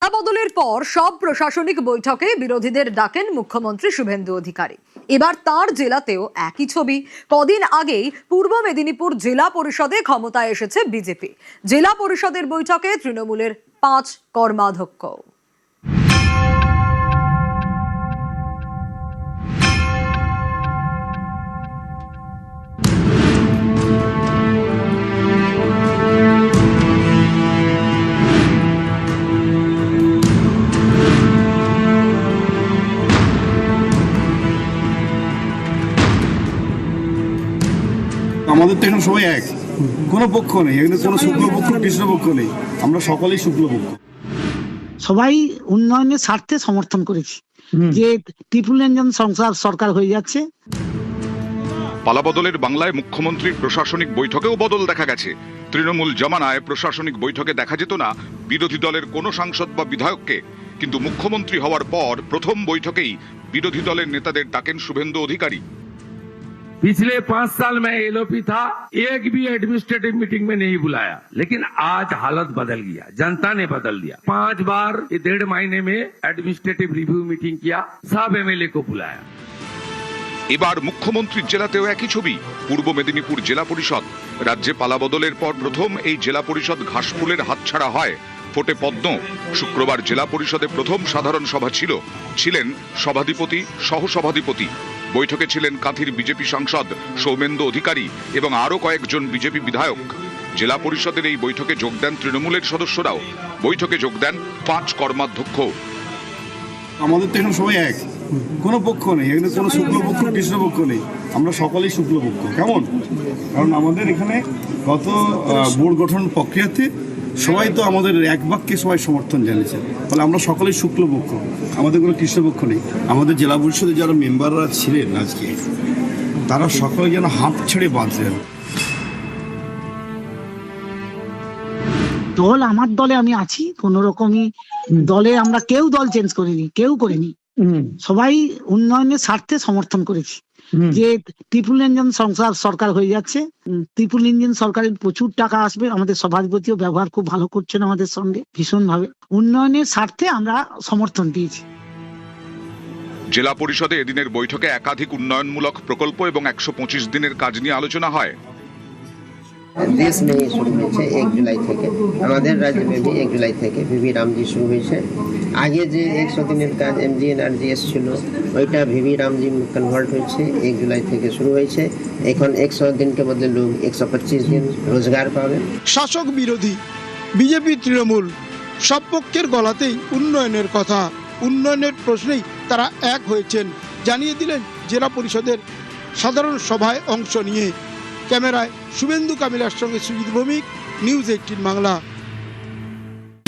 পালা বদলের পর সব প্রশাসনিক বৈঠকে বিরোধীদের ডাকেন মুখ্যমন্ত্রী শুভেন্দু অধিকারী। এবার তার জেলাতেও একই ছবি। কদিন আগেই পূর্ব মেদিনীপুর জেলা পরিষদে ক্ষমতায় এসেছে বিজেপি। জেলা পরিষদের বৈঠকে তৃণমূলের 5 কর্মাধ্যক্ষ। আমাদের তো এখন সবাই এক, কোনো পক্ষ নেই, এখানে কোনো শুক্লপক্ষ কৃষ্ণপক্ষ নেই, আমরা সকলেই শুক্লপক্ষ। সবাই উন্নয়নের স্বার্থে সমর্থন করেছি যে ট্রিপল ইঞ্জিন সরকার হয়ে যাচ্ছে। পালাবদলের বাংলায় মুখ্যমন্ত্রীর প্রশাসনিক বৈঠকেও বদল দেখা গেছে। তৃণমূল জমানায় প্রশাসনিক বৈঠকে দেখা যেত না বিরোধী দলের কোনো সাংসদ বা বিধায়ককে, কিন্তু মুখ্যমন্ত্রী হওয়ার পর প্রথম বৈঠকেই বিরোধী দলের নেতাদের ডাকেন শুভেন্দু অধিকারী। पिछले 5 साल में एलओपी था, एक भी एडमिनिस्ट्रेटिव मीटिंग में नहीं बुलाया, लेकिन आज हालत बदल गया, जनता ने बदल दिया। 5 बार 1.5 महीने में एडमिनिस्ट्रेटिव रिव्यू मीटिंग किया, सब एमएलए को बुलाया। এবার মুখ্যমন্ত্রীর জেলাতেও একই ছবি। পূর্ব মেদিনীপুর জেলা পরিষদ। রাজ্যে পালাবদলের পর প্রথম এই জেলা পরিষদ ঘাসফুলের হাতছাড়া হয়। ফোটে পদ্ম। শুক্রবার জেলা পরিষদে প্রথম সাধারণ সভা ছিলেন সভাধিপতি, সহসভাধিপতি। বৈঠকে ছিলেন কাঁথির বিজেপি সাংসদ সৌমেন্দু অধিকারী এবং আরো কয়েকজন বিজেপি বিধায়ক। জেলা পরিষদের এই বৈঠকে যোগ দেন তৃণমূলের সদস্যরাও। বৈঠকে যোগ দেন 5 কর্মাধ্যক্ষ। আমাদের তো এখন সবাই এক, কোনো পক্ষ নেই, এখানে কোনো শুক্লপক্ষ কৃষ্ণপক্ষ নেই, আমরা সকলেই শুক্লপক্ষ। কেমন? কারণ আমাদের এখানে গত বোর্ড গঠন প্রক্রিয়াতে সবাই তো আমাদের এক বাক্যে সবাই সমর্থন জানিয়েছে, ফলে আমরা সকলেই শুক্লপক্ষ, আমাদের কোনো কৃষ্ণপক্ষ নেই। আমাদের জেলা পরিষদের যারা মেম্বাররা ছিলেন আজকে, তারা সকলে যেন হাঁপ ছেড়ে বাঁচলেন। দল আমার দলে আমি আছি, কোন রকমই দলে আমরা কেউ দল চেঞ্জ করিনি, কেউ করিনি। সবাই উন্নয়নের স্বার্থে সমর্থন করেছি যে ট্রিপল ইঞ্জিন সরকার হয়ে যাচ্ছে। ট্রিপল ইঞ্জিন সরকারের প্রচুর টাকা আসবে। আমাদের সভাধিপতিও ব্যবহার খুব ভালো করছেন আমাদের সঙ্গে, ভীষণ ভাবে। উন্নয়নের স্বার্থে আমরা সমর্থন দিয়েছি। জেলা পরিষদে এদিনের বৈঠকে একাধিক উন্নয়নমূলক প্রকল্প এবং 125 দিনের কাজ নিয়ে আলোচনা হয়। देश में ही शुरू হয়েছে 1 जुलाई থেকে, আমাদের রাজ্যে भी 1 जुलाई থেকে ভিভি রামজি শুরু হয়েছে। আগে যে 100 দিনের কাজ এমজিএনআরজিএস ছিল, ওইটা ভিভি রামজি কনভার্ট হয়েছে, 1 जुलाई থেকে শুরু হয়েছে। এখন 100 দিনকে বদলে লোক 125 দিন রোজগার পাবে। শাসক বিরোধী বিজেপি তৃণমূল সব পক্ষের গলাতেই উন্নয়নের কথা, উন্নয়নের প্রশ্নেই তারা এক হয়েছেন জানিয়ে দিলেন জেলা পরিষদের সাধারণ সভায় অংশ নিয়ে। ক্যামেরায় শুভেন্দু কামিলার সঙ্গে সুজিত ভৌমিক, নিউজ 18 বাংলা।